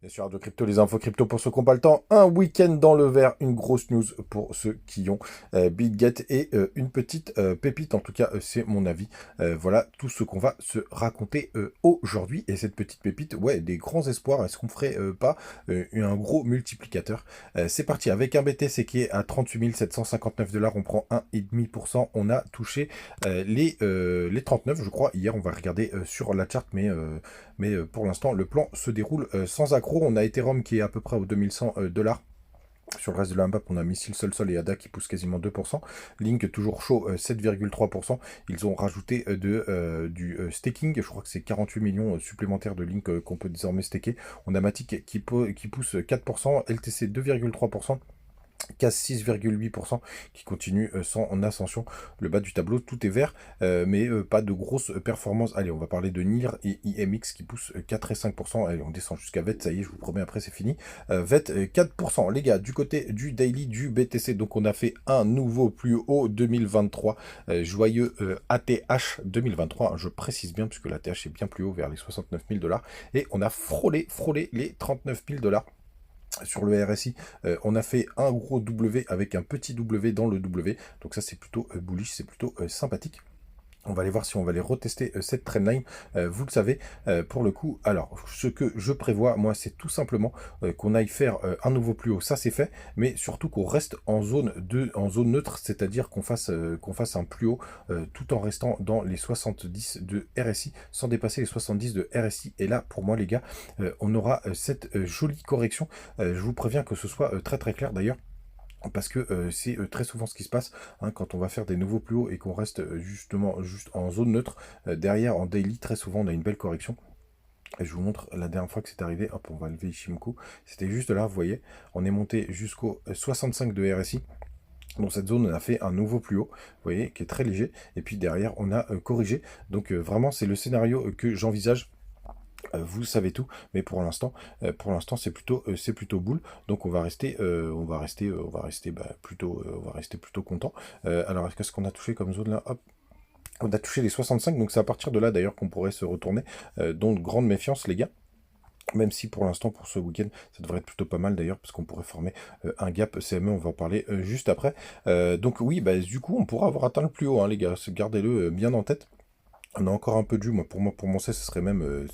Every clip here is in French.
Bien sûr, de crypto, les infos crypto pour ceux qui n'ont pas le temps. Un week-end dans le vert, une grosse news pour ceux qui ont BitGet et une petite pépite. En tout cas, c'est mon avis. Voilà tout ce qu'on va se raconter aujourd'hui. Et cette petite pépite, ouais, des grands espoirs. Est-ce qu'on ferait pas un gros multiplicateur? C'est parti avec un BTC qui est à 38 759 $. On prend 1,5%. On a touché les 39, je crois. Hier, on va regarder sur la chart, mais pour l'instant, le plan se déroule sans accroc. On a Ethereum qui est à peu près aux 2100 $. Sur le reste de la map, on a Missile, Sol et ADA qui poussent quasiment 2%. Link toujours chaud, 7,3%. Ils ont rajouté du staking. Je crois que c'est 48 millions supplémentaires de Link qu'on peut désormais staker. On a Matic qui pousse 4%, LTC 2,3%. CAS 6,8% qui continue en ascension. Le bas du tableau, tout est vert, mais pas de grosses performances. Allez, on va parler de NIR et IMX qui poussent 4 et 5%. Allez, on descend jusqu'à VET, ça y est, je vous promets, après c'est fini. VET, 4%. Les gars, du côté du daily du BTC, donc on a fait un nouveau plus haut 2023. Joyeux ATH 2023, hein, je précise bien, puisque l'ATH est bien plus haut, vers les 69 000 $. Et on a frôlé les 39 000 $. Sur le RSI, on a fait un gros W avec un petit W dans le W. Donc ça, c'est plutôt bullish, c'est plutôt sympathique. On va aller voir si on va aller retester cette trendline. Vous le savez, pour le coup, alors, ce que je prévois, moi, c'est tout simplement qu'on aille faire un nouveau plus haut. Ça, c'est fait, mais surtout qu'on reste en zone neutre, c'est-à-dire qu'on fasse un plus haut tout en restant dans les 70 de RSI, sans dépasser les 70 de RSI. Et là, pour moi, les gars, on aura cette jolie correction. Je vous préviens que ce soit très très clair d'ailleurs. Parce que c'est très souvent ce qui se passe hein, quand on va faire des nouveaux plus hauts et qu'on reste justement juste en zone neutre. Derrière, en daily, très souvent, on a une belle correction. Et je vous montre la dernière fois que c'est arrivé. Hop, on va lever Ishimku. C'était juste là, vous voyez. On est monté jusqu'au 65 de RSI. Dans cette zone, on a fait un nouveau plus haut, vous voyez, qui est très léger. Et puis derrière, on a corrigé. Donc vraiment, c'est le scénario que j'envisage. Vous savez tout, mais pour l'instant, c'est plutôt boule. Donc on va rester, plutôt content. Alors qu'est-ce qu'on a touché comme zone là? Hop. On a touché les 65, donc c'est à partir de là d'ailleurs qu'on pourrait se retourner. Donc grande méfiance les gars. Même si pour l'instant, pour ce week-end, ça devrait être plutôt pas mal d'ailleurs, parce qu'on pourrait former un gap CME, on va en parler juste après. Donc oui, bah, du coup, on pourra avoir atteint le plus haut, hein, les gars, gardez-le bien en tête. On a encore un peu de jus, moi, pour mon C, ce serait même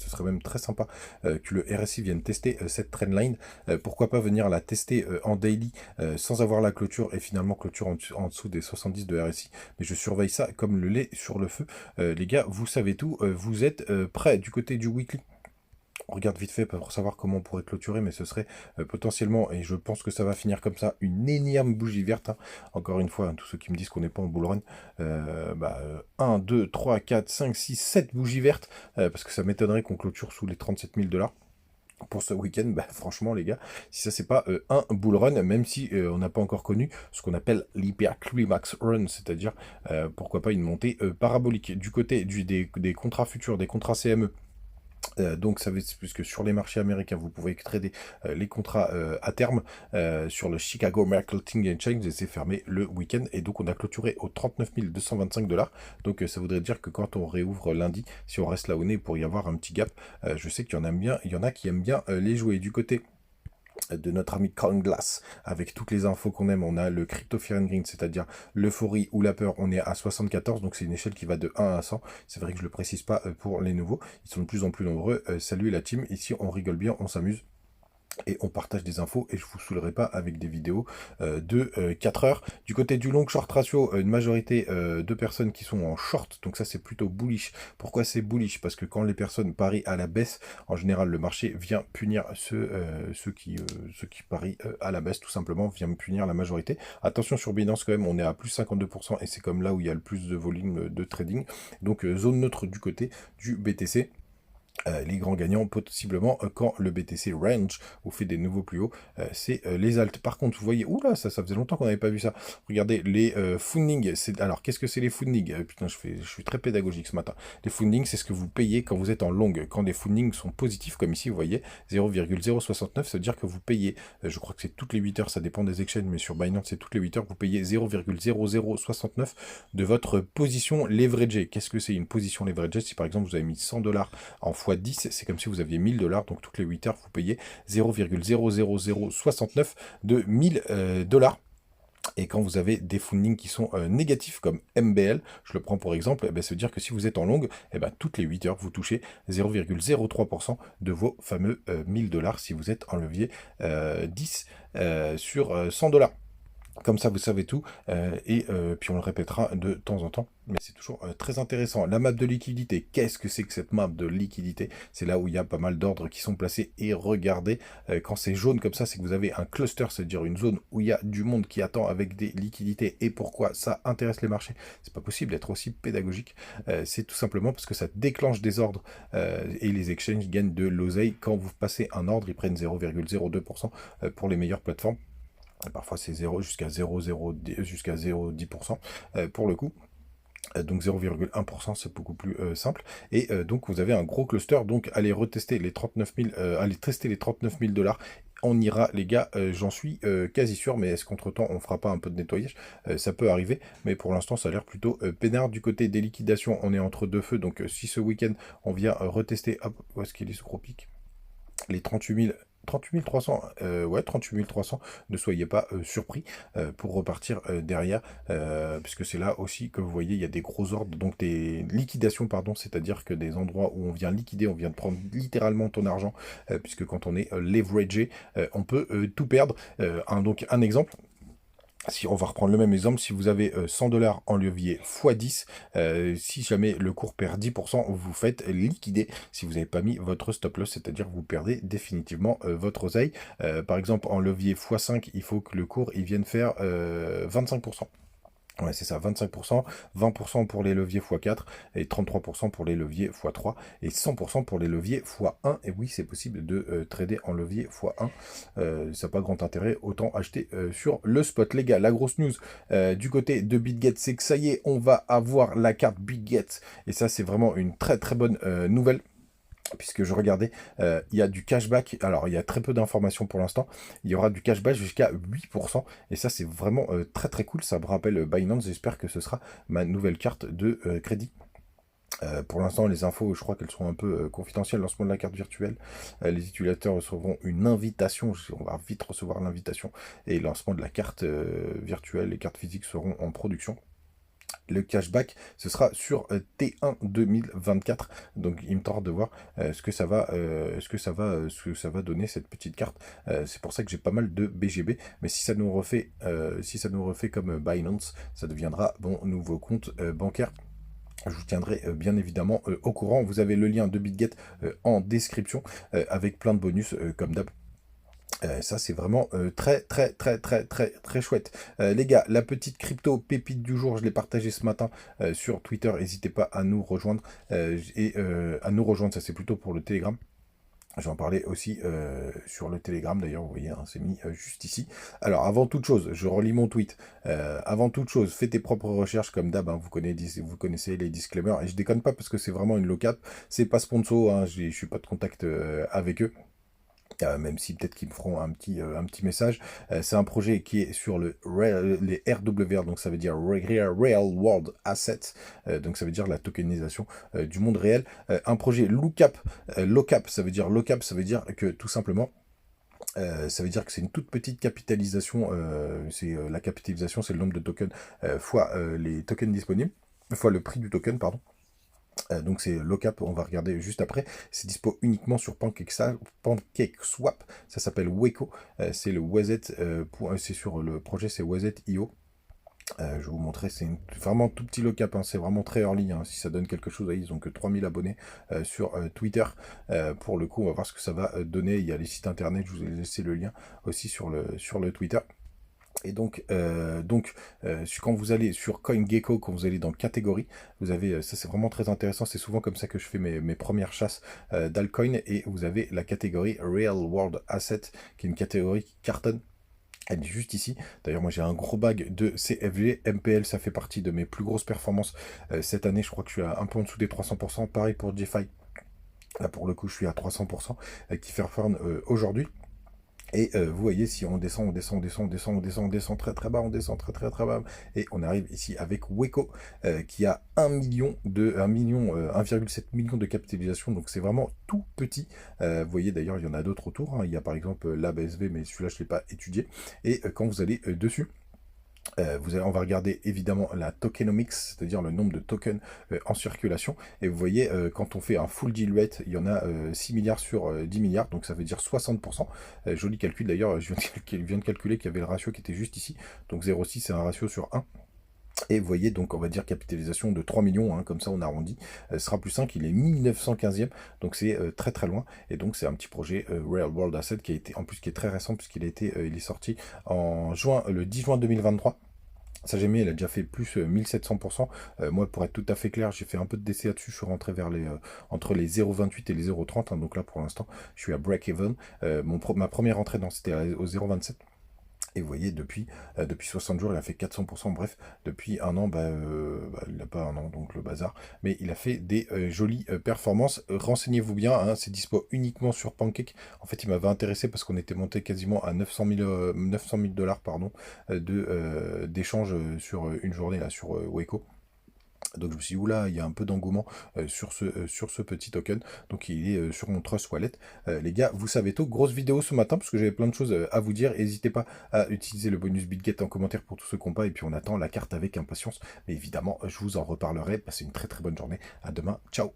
très sympa que le RSI vienne tester cette trendline. Pourquoi pas venir la tester en daily sans avoir la clôture et finalement clôture en dessous des 70 de RSI. Mais je surveille ça comme le lait sur le feu. Les gars, vous savez tout, vous êtes prêts du côté du weekly. On regarde vite fait pour savoir comment on pourrait clôturer, mais ce serait potentiellement, et je pense que ça va finir comme ça, une énième bougie verte. Hein. Encore une fois, hein, tous ceux qui me disent qu'on n'est pas en bull run, 1, 2, 3, 4, 5, 6, 7 bougies vertes, parce que ça m'étonnerait qu'on clôture sous les 37 000 $. Pour ce week-end, bah, franchement les gars, si ça c'est pas un bull run, même si on n'a pas encore connu ce qu'on appelle l'hyper climax run, c'est-à-dire pourquoi pas une montée parabolique. Du côté des contrats futurs, des contrats CME, donc ça veut dire puisque sur les marchés américains vous pouvez trader les contrats à terme sur le Chicago Mercantile Exchange et c'est fermé le week-end et donc on a clôturé aux 39 225 $. Donc ça voudrait dire que quand on réouvre lundi, si on reste là au nez, il pourrait y avoir un petit gap. Je sais qu'il y en a qui aiment bien les jouer du côté de notre ami CoinGlass, avec toutes les infos qu'on aime. On a le Crypto Fear and Green, c'est-à-dire l'euphorie ou la peur, on est à 74, donc c'est une échelle qui va de 1 à 100. C'est vrai que je le précise pas pour les nouveaux, ils sont de plus en plus nombreux. Salut la team, ici on rigole bien, on s'amuse. Et on partage des infos et je vous saoulerai pas avec des vidéos de 4 heures. Du côté du long short ratio, une majorité de personnes qui sont en short, donc ça c'est plutôt bullish. Pourquoi c'est bullish? Parce que quand les personnes parient à la baisse, en général le marché vient punir ceux qui parient à la baisse, tout simplement, vient punir la majorité. Attention sur Binance quand même, on est à plus 52% et c'est comme là où il y a le plus de volume de trading. Donc zone neutre du côté du BTC. Les grands gagnants possiblement quand le BTC Range vous fait des nouveaux plus hauts, c'est les alts. Par contre, vous voyez, oula, ça faisait longtemps qu'on n'avait pas vu ça. Regardez, les funding, alors qu'est-ce que c'est les funding? Putain, je suis très pédagogique ce matin. Les funding, c'est ce que vous payez quand vous êtes en long. Quand les funding sont positifs, comme ici, vous voyez, 0,069, ça veut dire que vous payez, je crois que c'est toutes les 8 heures, ça dépend des exchanges, mais sur Binance, c'est toutes les 8 heures que vous payez 0,0069 de votre position leveragée. Qu'est-ce que c'est une position leveragée? Si par exemple vous avez mis 100 $ en fois 10, c'est comme si vous aviez 1000 $, donc toutes les 8 heures, vous payez 0,00069 de 1000 $. Et quand vous avez des fundings qui sont négatifs comme MBL, je le prends pour exemple, eh ben, ça veut dire que si vous êtes en longue, eh ben, toutes les 8 heures, vous touchez 0,03% de vos fameux 1000 $ si vous êtes en levier 10 sur 100 $. Comme ça, vous savez tout, et puis on le répétera de temps en temps, mais c'est toujours très intéressant. La map de liquidité, qu'est-ce que c'est que cette map de liquidité? C'est là où il y a pas mal d'ordres qui sont placés, et regardez, quand c'est jaune comme ça, c'est que vous avez un cluster, c'est-à-dire une zone où il y a du monde qui attend avec des liquidités. Et pourquoi ça intéresse les marchés? C'est pas possible d'être aussi pédagogique, c'est tout simplement parce que ça déclenche des ordres, et les exchanges gagnent de l'oseille. Quand vous passez un ordre, ils prennent 0,02% pour les meilleures plateformes. Parfois c'est 0 jusqu'à 0,10% pour le coup. Donc 0,1%, c'est beaucoup plus simple. Et donc vous avez un gros cluster. Donc allez retester les 39 000, allez tester les 39 000 $. On ira, les gars, j'en suis quasi sûr, mais est-ce qu'entre-temps, on fera pas un peu de nettoyage? Ça peut arriver, mais pour l'instant, ça a l'air plutôt peinard. Du côté des liquidations, on est entre deux feux. Donc si ce week-end, on vient retester, hop, où est-ce qu'il est ce gros pic? Les 38 300, ouais, 38 300, ne soyez pas surpris pour repartir derrière, puisque c'est là aussi que vous voyez, il y a des gros ordres, donc des liquidations, pardon, c'est-à-dire que des endroits où on vient liquider, on vient de prendre littéralement ton argent, puisque quand on est leveragé, on peut tout perdre. Donc un exemple. Si on va reprendre le même exemple, si vous avez 100 $ en levier x10, si jamais le cours perd 10%, vous faites liquider si vous n'avez pas mis votre stop loss, c'est-à-dire que vous perdez définitivement votre oseille. Par exemple, en levier x5, il faut que le cours il vienne faire 25%. Ouais, c'est ça, 25%, 20% pour les leviers x4, et 33% pour les leviers x3, et 100% pour les leviets x1. Et oui, c'est possible de trader en levier x1. Ça n'a pas grand intérêt, autant acheter sur le spot. Les gars, la grosse news du côté de BitGet, c'est que ça y est, on va avoir la carte BitGet. Et ça, c'est vraiment une très très bonne nouvelle. Puisque je regardais, il y a du cashback. Alors, il y a très peu d'informations pour l'instant. Il y aura du cashback jusqu'à 8%. Et ça, c'est vraiment très très cool. Ça me rappelle Binance. J'espère que ce sera ma nouvelle carte de crédit. Pour l'instant, les infos, je crois qu'elles sont un peu confidentielles. Lancement de la carte virtuelle. Les utilisateurs recevront une invitation. On va vite recevoir l'invitation. Et lancement de la carte virtuelle. Les cartes physiques seront en production. Le cashback, ce sera sur T1 2024. Donc, il me tarde de voir ce que ça va donner cette petite carte. C'est pour ça que j'ai pas mal de BGB. Mais si ça nous refait, comme Binance, ça deviendra mon nouveau compte bancaire. Je vous tiendrai bien évidemment au courant. Vous avez le lien de BitGet en description avec plein de bonus comme d'hab. Ça, c'est vraiment très, très, très, très, très, très chouette. Les gars, la petite crypto pépite du jour, je l'ai partagée ce matin sur Twitter. N'hésitez pas à nous rejoindre. À nous rejoindre, ça c'est plutôt pour le Telegram. Je vais en parler aussi sur le Telegram, d'ailleurs, vous voyez, hein, c'est mis juste ici. Alors, avant toute chose, je relis mon tweet. Avant toute chose, fais tes propres recherches, comme d'hab, hein, vous connaissez les disclaimers. Et je déconne pas parce que c'est vraiment une low-cap. C'est pas sponsor, hein, je suis pas de contact avec eux. Même si peut-être qu'ils me feront un petit message. C'est un projet qui est sur les RWR, donc ça veut dire Real World Assets, donc ça veut dire la tokenisation du monde réel. Un projet LoCap, ça veut dire que tout simplement, ça veut dire que c'est une toute petite capitalisation, la capitalisation, c'est le nombre de tokens fois les tokens disponibles, fois le prix du token, pardon. Donc c'est LoCap, on va regarder juste après. C'est dispo uniquement sur PancakeSwap. Ça s'appelle Weko. C'est le Wazet. C'est sur le projet, c'est Wazet.io. Je vais vous montrer, c'est vraiment tout petit LoCap, hein, c'est vraiment très early, hein, si ça donne quelque chose, ils ont que 3000 abonnés sur Twitter. Pour le coup, on va voir ce que ça va donner. Il y a les sites internet, je vous ai laissé le lien aussi sur le Twitter. Et donc, quand vous allez sur CoinGecko, quand vous allez dans catégorie, vous avez, ça c'est vraiment très intéressant, c'est souvent comme ça que je fais mes premières chasses d'altcoin, et vous avez la catégorie Real World Asset, qui est une catégorie qui cartonne. Elle est juste ici. D'ailleurs, moi j'ai un gros bag de CFG. MPL, ça fait partie de mes plus grosses performances cette année. Je crois que je suis à un peu en dessous des 300%. Pareil pour DeFi. Là, pour le coup, je suis à 300% qui performe aujourd'hui. Et vous voyez, si on descend, on descend, on descend, on descend, on descend, on descend très très bas, on descend très très très bas, et on arrive ici avec Weko, qui a 1,7 million de capitalisation, donc c'est vraiment tout petit. Vous voyez d'ailleurs, il y en a d'autres autour, hein. Il y a par exemple l'ABSV, mais celui-là je ne l'ai pas étudié. Et quand vous allez dessus, on va regarder évidemment la tokenomics, c'est-à-dire le nombre de tokens en circulation. Et vous voyez, quand on fait un full deal rate, il y en a 6 milliards sur 10 milliards, donc ça veut dire 60%. Joli calcul d'ailleurs, je viens de calculer qu'il y avait le ratio qui était juste ici. Donc 0,6 c'est un ratio sur 1. Et vous voyez, donc on va dire capitalisation de 3 millions, hein, comme ça on arrondit. Ce sera plus 5, il est 1915e, donc c'est très très loin. Et donc c'est un petit projet Real World Asset qui a été, en plus qui est très récent, puisqu'il a été, il est sorti en juin, le 10 juin 2023. Ça j'ai mis, elle a déjà fait plus 1700%. Moi, pour être tout à fait clair, j'ai fait un peu de DC là-dessus. Je suis rentré vers entre les 0,28 et les 0,30. Hein, donc là, pour l'instant, je suis à break-even. Ma première entrée, c'était au 0,27. Et vous voyez, depuis 60 jours, il a fait 400%. Bref, depuis un an, il n'a pas un an, donc le bazar. Mais il a fait des jolies performances. Renseignez-vous bien, hein, c'est dispo uniquement sur Pancake. En fait, il m'avait intéressé parce qu'on était monté quasiment à 900 000 dollars pardon, d'échanges sur une journée là, sur Waco. Donc je me suis dit, oula, il y a un peu d'engouement sur ce petit token. Donc il est sur mon Trust Wallet. Les gars, vous savez tout. Grosse vidéo ce matin parce que j'avais plein de choses à vous dire. N'hésitez pas à utiliser le bonus BitGet en commentaire pour tous ceux qui n'ont pas. Et puis on attend la carte avec impatience. Mais évidemment, je vous en reparlerai. Passez une très très bonne journée. À demain. Ciao.